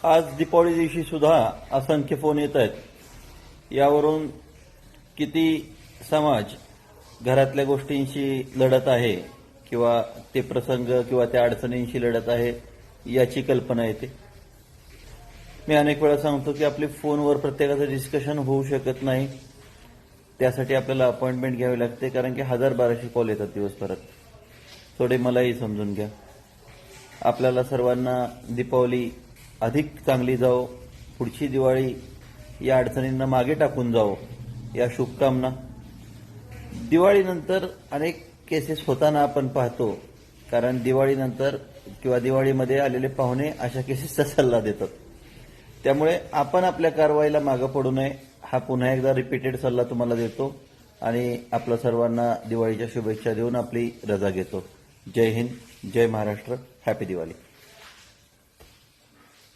आज दीपावली दिवशी सुद्धा असंख्य फोन येत आहेत। यावरून किती समाज घरातल्या गोष्टींशी लढत आहे किंवा ते प्रसंग किंवा त्या अडचणींशी लढत आहे याची कल्पना येते। मी अनेक वेळा सांगतो की आपली फोनवर प्रत्येकाचं डिस्कशन होऊ शकत नाही, त्यासाठी आपल्याला अपॉइंटमेंट घ्यावी लागते, कारण की 1000-1200 कॉल येतात दिवसभरात। थोडे मलाही समजून घ्या। आपल्याला सर्वांना दीपावली अधिक चांगली जाओ, पुढची दिवाळी या अडचणींना मागे टाकून जाओ या शुभकामना। दिवाळीनंतर अनेक केसेस होताना आपण पाहतो, कारण दिवाळीनंतर किंवा दिवाळीमध्ये आलेले पाहुणे अशा केसेसचा सल्ला देतात। त्यामुळे आपण आपल्या कारवाईला मागे पडू नये हा पुन्हा एकदा रिपीटेड सल्ला तुम्हाला देतो आणि आपल्या सर्वांना दिवाळीच्या शुभेच्छा देऊन आपली रजा घेतो। जय हिंद, जय महाराष्ट्र, हॅपी दिवाळी।